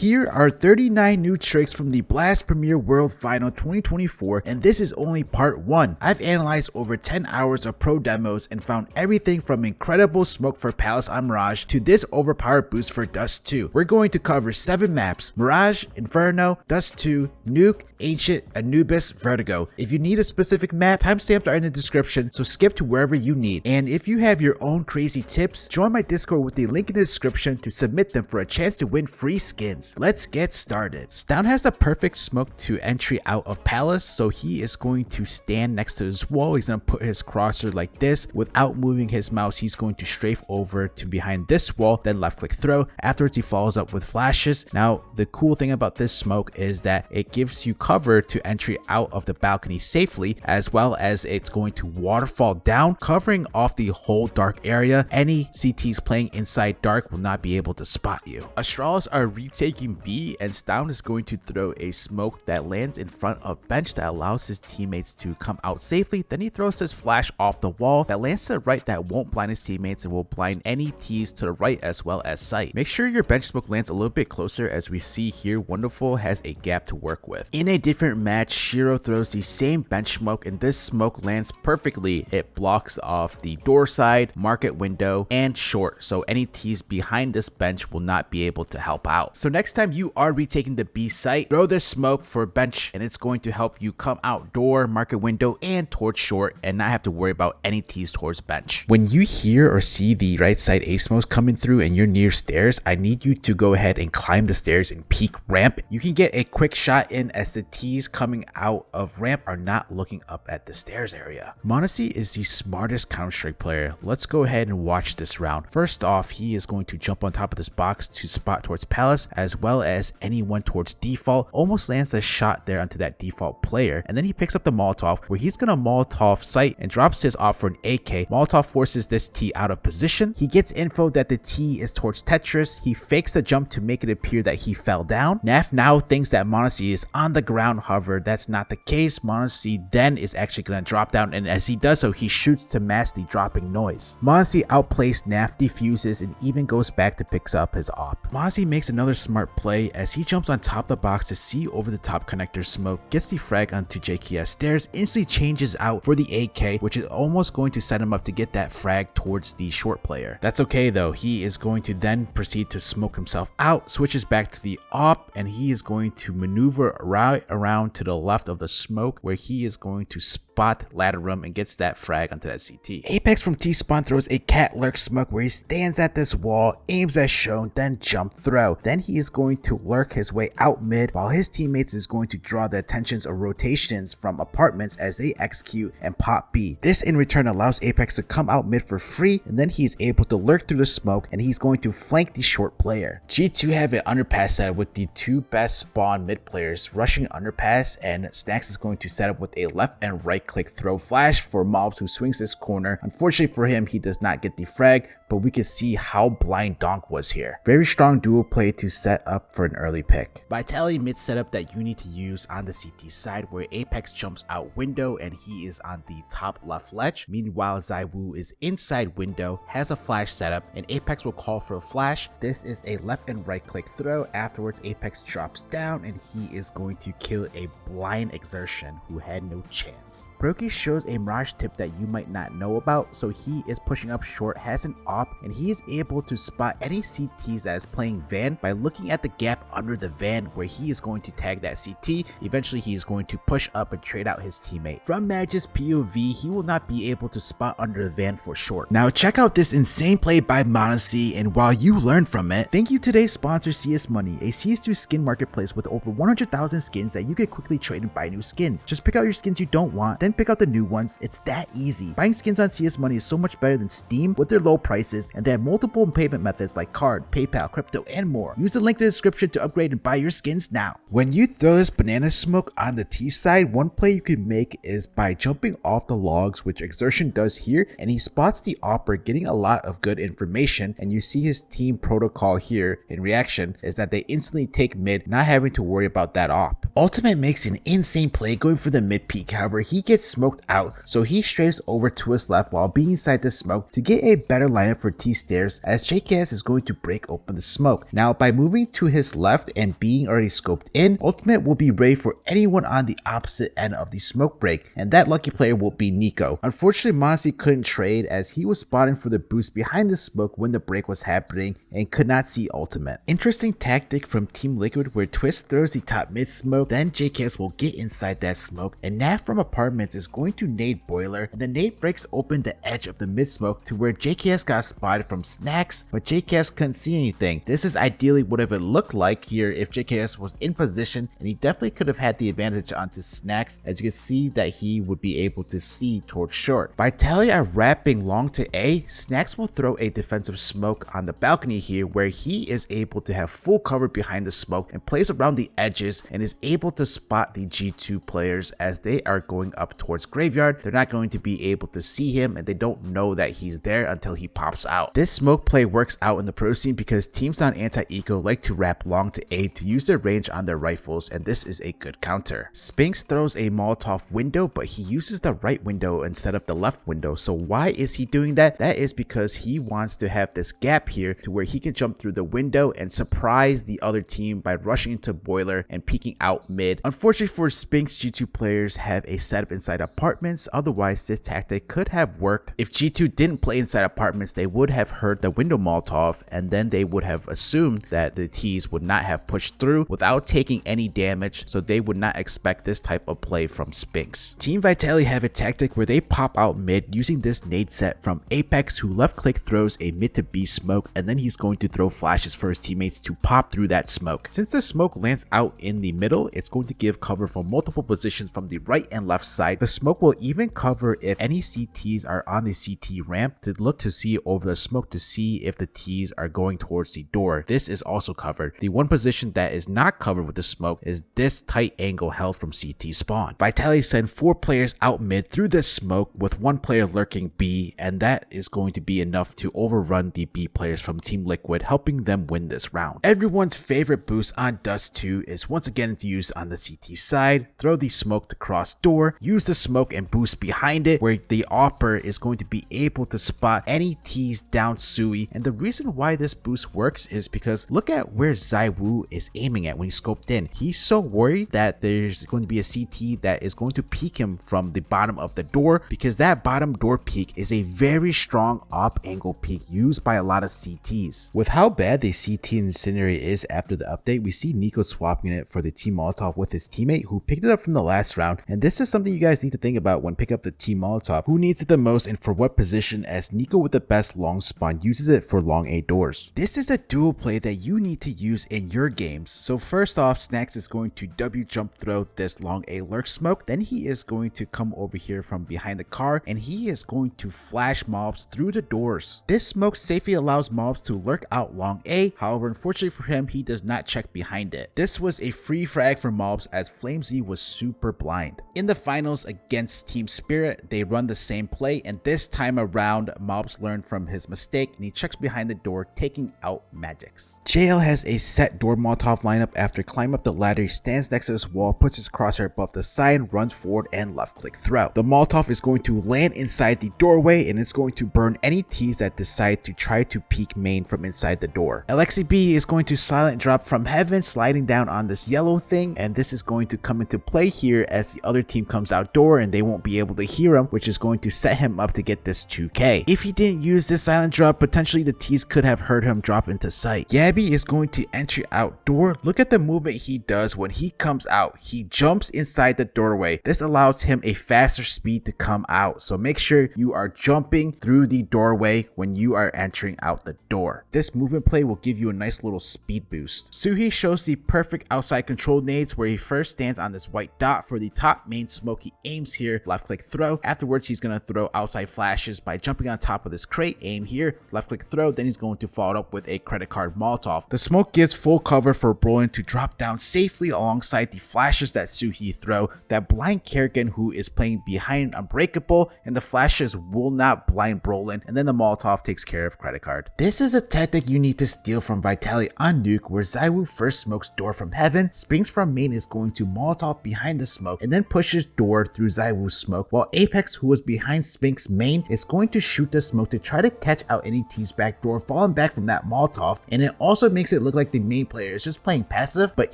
Here are 39 new tricks from the Blast Premier World Final 2024, and this is only part 1. I've analyzed over 10 hours of pro demos and found everything from incredible smoke for Palace on Mirage to this overpowered boost for Dust 2. We're going to cover 7 maps: Mirage, Inferno, Dust 2, Nuke, Ancient, Anubis, Vertigo. If you need a specific map, timestamps are in the description, so skip to wherever you need. And if you have your own crazy tips, join my Discord with the link in the description to submit them for a chance to win free skins. Let's get started. Stound has the perfect smoke to entry out of Palace, so he is going to stand next to his wall. He's going to put his crosshair like this. Without moving his mouse, he's going to strafe over to behind this wall, then left click throw. Afterwards, he follows up with flashes. Now, the cool thing about this smoke is that it gives you cover to entry out of the balcony safely, as well as it's going to waterfall down, covering off the whole dark area. Any CTs playing inside dark will not be able to spot you. Astralis are retaking B, and Stound is going to throw a smoke that lands in front of bench that allows his teammates to come out safely. Then he throws his flash off the wall that lands to the right that won't blind his teammates and will blind any Ts to the right as well as sight. Make sure your bench smoke lands a little bit closer, as we see here Wonderful has a gap to work with. In a different match, Shiro throws the same bench smoke, and this smoke lands perfectly. It blocks off the door side, market window, and short, so any Ts behind this bench will not be able to help out. So next time you are retaking the B site, throw this smoke for bench, and it's going to help you come out door, market window, and towards short, and not have to worry about any Ts towards bench. When you hear or see the right side A smokes coming through and you're near stairs, I need you to go ahead and climb the stairs and peek ramp. You can get a quick shot in, as the Ts coming out of ramp are not looking up at the stairs area. m0NESY is the smartest Counter-Strike player. Let's go ahead and watch this round. First off, he is going to jump on top of this box to spot towards Palace, as well as anyone towards default. Almost lands a shot there onto that default player, and then he picks up the Molotov, where he's gonna Molotov site and drops his op for an AK. Molotov forces this T out of position. He gets info that the T is towards Tetris. He fakes a jump to make it appear that he fell down. Naf now thinks that m0NESY is on the ground. However, that's not the case. m0NESY then is actually gonna drop down, and as he does so, he shoots to mask the dropping noise. m0NESY outplays Naf, defuses, and even goes back to picks up his op. m0NESY makes another smart play as he jumps on top of the box to see over the top connector smoke, gets the frag onto JKS stairs, instantly changes out for the AK, which is almost going to set him up to get that frag towards the short player. That's okay though. He is going to then proceed to smoke himself out, switches back to the op, and he is going to maneuver right around to the left of the smoke, where he is going to spot ladder room and gets that frag onto that CT. Apex from T-Spawn throws a cat lurk smoke where he stands at this wall, aims as shown, then jump throw. Then he is going to lurk his way out mid, while his teammates is going to draw the attentions of rotations from apartments as they execute and pop B. This in return allows Apex to come out mid for free, and then he is able to lurk through the smoke, and he's going to flank the short player. G2 have an underpass setup with the two best spawn mid players rushing underpass, and Snacks is going to set up with a left and right click throw flash for Mobs, who swings this corner. Unfortunately for him, he does not get the frag, but we can see how blind Donk was here. Very strong duo play to set up for an early pick. Vitality mid setup that you need to use on the CT side, where Apex jumps out window and he is on the top left ledge. Meanwhile, ZywOo is inside window, has a flash setup, and Apex will call for a flash. This is a left and right click throw. Afterwards, Apex drops down and he is going to kill a blind Exertion who had no chance. Brokey shows a Mirage tip that you might not know about, so he is pushing up short, has an op, and he is able to spot any CTs that is playing van by looking at the gap under the van, where he is going to tag that CT. Eventually, he is going to push up and trade out his teammate. From Mage's POV, he will not be able to spot under the van for short. Now check out this insane play by m0NESY, and while you learn from it, thank you to today's sponsor CS Money, a CS2 skin marketplace with over 100,000 skins that you can quickly trade and buy new skins. Just pick out your skins you don't want, then pick out the new ones. It's that easy. Buying skins on CS Money is so much better than Steam with their low prices, and they have multiple payment methods like card, PayPal, crypto, and more. Use the link in the description to upgrade and buy your skins now. When you throw this banana smoke on the T side, one play you can make is by jumping off the logs, which Exertion does here, and he spots the opper getting a lot of good information, and you see his team protocol here in reaction is that they instantly take mid, not having to worry about that op. Ultimate makes an insane play going for the mid peak. However, he gets smoked out, so he strafes over to his left while being inside the smoke to get a better line plan for T stairs as JKS is going to break open the smoke. Now by moving to his left and being already scoped in, Ultimate will be ready for anyone on the opposite end of the smoke break, and that lucky player will be Nico. Unfortunately, Monty couldn't trade as he was spotting for the boost behind the smoke when the break was happening and could not see Ultimate. Interesting tactic from Team Liquid where Twist throws the top mid smoke, then JKS will get inside that smoke, and Nat from apartments is going to nade boiler, and the nade breaks open the edge of the mid smoke to where JKS got spotted from Snacks, but JKS couldn't see anything. This is ideally what it would look like here if JKS was in position, and he definitely could have had the advantage onto Snacks, as you can see that he would be able to see towards short. Vitality are wrapping long to A. Snacks will throw a defensive smoke on the balcony here where he is able to have full cover behind the smoke and plays around the edges and is able to spot the G2 players as they are going up towards graveyard. They're not going to be able to see him and they don't know that he's there until he pops out. This smoke play works out in the pro scene because teams on anti-eco like to wrap long to A to use their range on their rifles, and this is a good counter. Spinks throws a Molotov window, but he uses the right window instead of the left window. So why is he doing that? That is because he wants to have this gap here to where he can jump through the window and surprise the other team by rushing into boiler and peeking out mid. Unfortunately for Spinks, G2 players have a setup inside apartments, otherwise this tactic could have worked. If G2 didn't play inside apartments, they would have heard the window Molotov and then they would have assumed that the T's would not have pushed through without taking any damage, so they would not expect this type of play from Spinks. Team Vitality have a tactic where they pop out mid using this nade set from Apex, who left click throws a mid to B smoke and then he's going to throw flashes for his teammates to pop through that smoke. Since the smoke lands out in the middle, it's going to give cover from multiple positions from the right and left side. The smoke will even cover if any CTs are on the CT ramp to look to see over the smoke to see if the T's are going towards the door. This is also covered. The one position that is not covered with the smoke is this tight angle held from CT spawn. Vitality send 4 players out mid through this smoke with 1 player lurking B, and that is going to be enough to overrun the B players from Team Liquid, helping them win this round. Everyone's favorite boost on Dust 2 is once again to use on the CT side. Throw the smoke to cross door, use the smoke and boost behind it where the AWPer is going to be able to spot any T's down Sui, and the reason why this boost works is because look at where ZywOo is aiming at when he scoped in. He's so worried that there's going to be a CT that is going to peek him from the bottom of the door, because that bottom door peek is a very strong op angle peek used by a lot of CTs. With how bad the CT incendiary is after the update, we see Nico swapping it for the Team Molotov with his teammate who picked it up from the last round, and this is something you guys need to think about when picking up the Team Molotov. Who needs it the most and for what position, as Nico with the best long spawn uses it for long A doors. This is a dual play that you need to use in your games. So first off, Snacks is going to W jump throw this long A lurk smoke, then he is going to come over here from behind the car and he is going to flash mobs through the doors. This smoke safely allows mobs to lurk out long A, however unfortunately for him he does not check behind it. This was a free frag for mobs as FlameZ was super blind. In the finals against Team Spirit, they run the same play, and this time around mobs learned from his mistake and he checks behind the door, taking out Magix. JL has a set door Molotov lineup. After climbing up the ladder, he stands next to this wall, puts his crosshair above the side, runs forward and left click throw. The Molotov is going to land inside the doorway and it's going to burn any T's that decide to try to peek main from inside the door. LXCB is going to silent drop from heaven, sliding down on this yellow thing, and this is going to come into play here as the other team comes outdoor and they won't be able to hear him, which is going to set him up to get this 2k. If he didn't use this silent drop, potentially the T's could have heard him drop into sight. Gabby is going to enter outdoor. Look at the movement he does when he comes out. He jumps inside the doorway. This allows him a faster speed to come out, so make sure you are jumping through the doorway when you are entering out the door. This movement play will give you a nice little speed boost. Suhi shows the perfect outside control nades where he first stands on this white dot for the top main smoke. He aims here, left click throw. Afterwards he's going to throw outside flashes by jumping on top of this crate, aim here, left click throw, then he's going to follow up with a credit card Molotov. The smoke gives full cover for Brolin to drop down safely alongside the flashes that Suhi throw, that blind Kerrigan who is playing behind Unbreakable, and the flashes will not blind Brolin, and then the Molotov takes care of credit card. This is a tactic you need to steal from Vitality on Nuke, where ZywOo first smokes door from heaven, Spinks from main is going to Molotov behind the smoke, and then pushes door through ZywOo's smoke, while Apex, who was behind Spinks main, is going to shoot the smoke to try to catch out any team's backdoor falling back from that Molotov, and it also makes it look like the main player is just playing passive, but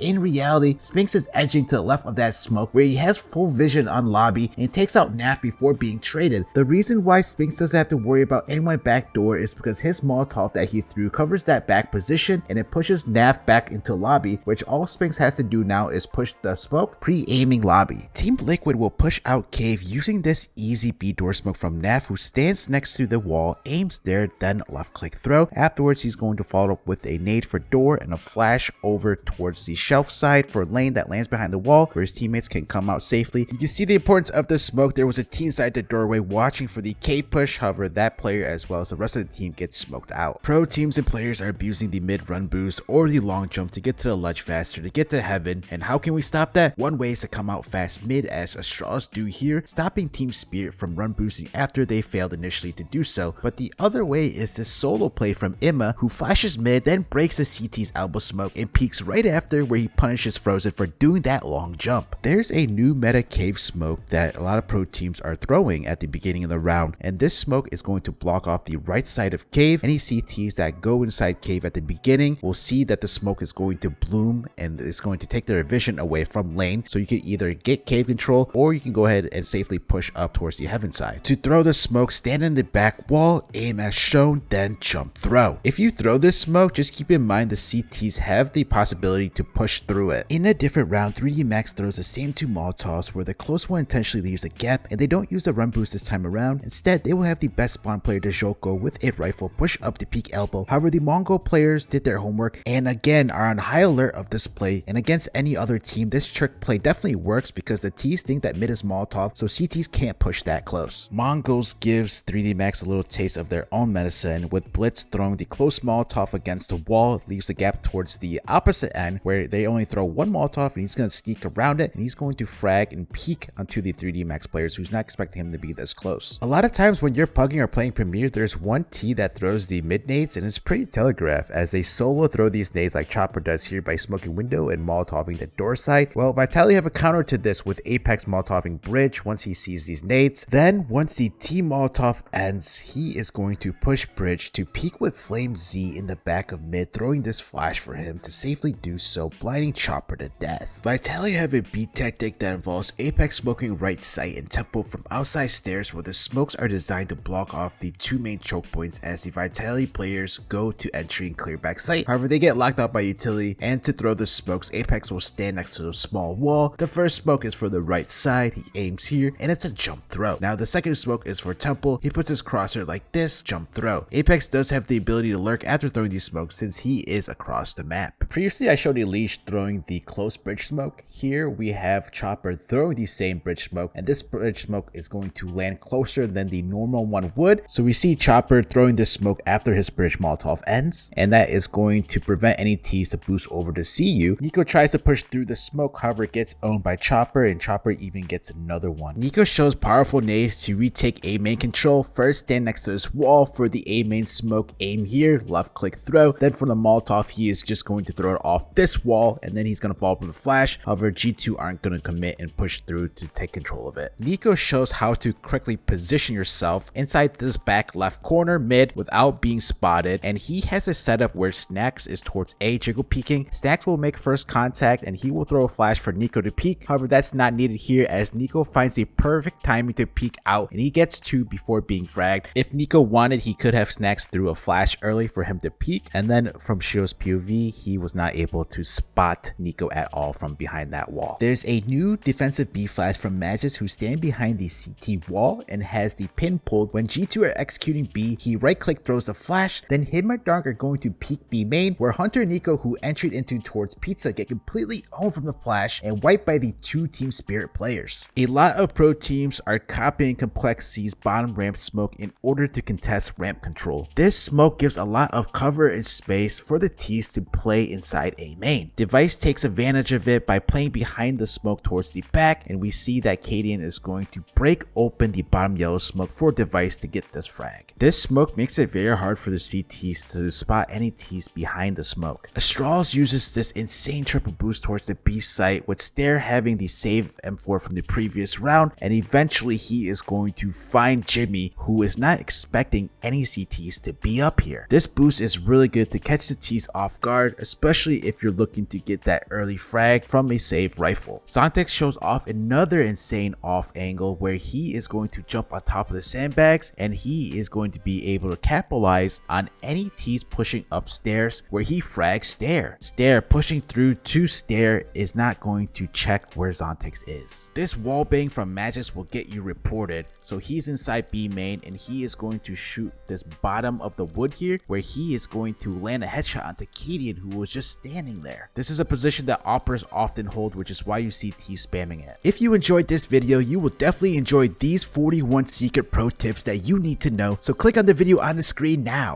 in reality, Spinx is edging to the left of that smoke where he has full vision on lobby and takes out Naf before being traded. The reason why Spinx doesn't have to worry about anyone backdoor is because his Molotov that he threw covers that back position and it pushes Naf back into lobby, which all Spinx has to do now is push the smoke, pre-aiming lobby. Team Liquid will push out Cave using this easy B door smoke from Naf, who stands next to the wall, aims there, then left click throw. Afterwards, he's going to follow up with a nade for door and a flash over towards the shelf side for lane that lands behind the wall where his teammates can come out safely. You can see the importance of the smoke. There was a team inside the doorway watching for the Cave push. However, that player as well as the rest of the team gets smoked out. Pro teams and players are abusing the mid run boost or the long jump to get to the ledge faster, to get to heaven. And how can we stop that? One way is to come out fast mid, as Astralis do here, stopping Team Spirit from run boosting after they failed initially to do so. But the other way is this solo play from Imma, who flashes mid, then breaks the CT's elbow smoke and peeks right after, where he punishes Frozen for doing that long jump. There's a new meta Cave smoke that a lot of pro teams are throwing at the beginning of the round, and this smoke is going to block off the right side of Cave. Any CTs that go inside Cave at the beginning will see that the smoke is going to bloom and it's going to take their vision away from lane, so you can either get Cave control or you can go ahead and safely push up towards the heaven side. To throw the smoke, stand in the back wall, aim as shown, then jump throw. If you throw this smoke, just keep in mind the CTs have the possibility to push through it. In a different round, 3D Max throws the same two Molotovs where the close one intentionally leaves a gap and they don't use the run boost this time around. Instead, they will have the best spawn player Dejoko with a rifle push up to peak elbow. However, the Mongol players did their homework and again are on high alert of this play, and against any other team this trick play definitely works because the T's think that mid is Molotov, so CTs can't push that close. Mongols gives 3D Max a little taste of their own medicine, with Blitz throwing the close Molotov against the wall, leaves a gap towards the opposite end where they only throw one Molotov and he's going to sneak around it and he's going to frag and peek onto the 3D Max players who's not expecting him to be this close. A lot of times when you're pugging or playing Premier, there's one T that throws the mid nades and it's pretty telegraphed, as they solo throw these nades like Chopper does here by smoking window and Molotoving the door side. Well, Vitality have a counter to this with Apex Molotoving bridge once he sees these nades. Then once the T Molotov ends, he is going to push bridge to peek with Flame Z in the back of mid, throwing this flash for him to safely do so, blinding Chopper to death. Vitality have a beat tactic that involves Apex smoking right side and tempo from outside stairs, where the smokes are designed to block off the two main choke points as the Vitality players go to entry and clear back site. However, they get locked out by utility, and to throw the smokes, Apex will stand next to a small wall. The first smoke is for the right side, he aims here, and it's a jump throw. Now the second smoke is for Temple, he puts his crosshair like this, jump throw. Apex does have the ability to lurk after throwing these smokes since he is across the map. Previously I showed Elish throwing the close bridge smoke. Here we have Chopper throwing the same bridge smoke, and this bridge smoke is going to land closer than the normal one would. So we see Chopper throwing this smoke after his bridge Molotov ends, and that is going to prevent any T's to boost over to CU. Nico tries to push through the smoke, however it gets owned by Chopper, and Chopper even gets another one. Nico shows powerful nades to retake A main control. First stand next to this wall for the A main smoke, aim here, left click throw. Then for the Molotov, he is just going to throw it off this wall, and then he's going to follow up with a flash. However, G2 aren't going to commit and push through to take control of it. Nico shows how to correctly position yourself inside this back left corner mid without being spotted, and he has a setup where Snacks is towards A, jiggle peeking. Snacks will make first contact and he will throw a flash for Nico to peek. However, that's not needed here as Nico finds the perfect timing to peek out and he gets two before being fragged. If Nico wanted, he could have Snacks threw a flash early for him to peek, and then from Shio's POV, he was not able to spot Nico at all from behind that wall. There's a new defensive B flash from Magus, who stand behind the CT wall and has the pin pulled. When G2 are executing B, he right click throws a flash, then him and Dark are going to peek B main, where Hunter and Nico, who entered into towards Pizza, get completely owned from the flash and wiped by the two Team Spirit players. A lot of pro teams are copying Complex C's bottom ramp smoke in order to contest ramp control. This smoke gives a lot of cover and space for the T's to play inside A main. Device takes advantage of it by playing behind the smoke towards the back, and we see that Cadian is going to break open the bottom yellow smoke for Device to get this frag. This smoke makes it very hard for the CTs to spot any T's behind the smoke. Astralis uses this insane triple boost towards the B site, with Stair having the save M4 from the previous round, and eventually he is going to find Jimmy, who is not expecting expecting any CTs to be up here. This boost is really good to catch the T's off guard, especially if you're looking to get that early frag from a saved rifle. Zontex shows off another insane off angle where he is going to jump on top of the sandbags and he is going to be able to capitalize on any T's pushing upstairs where he frags stair. Stair pushing through to stair is not going to check where Zontex is. This wallbang from Magis will get you reported, so he's inside B main and he is going to shoot this bottom of the wood here where he is going to land a headshot onto Cadian, who was just standing there. This is a position that operators often hold, which is why you see T spamming it. If you enjoyed this video, you will definitely enjoy these 41 secret pro tips that you need to know, so click on the video on the screen now.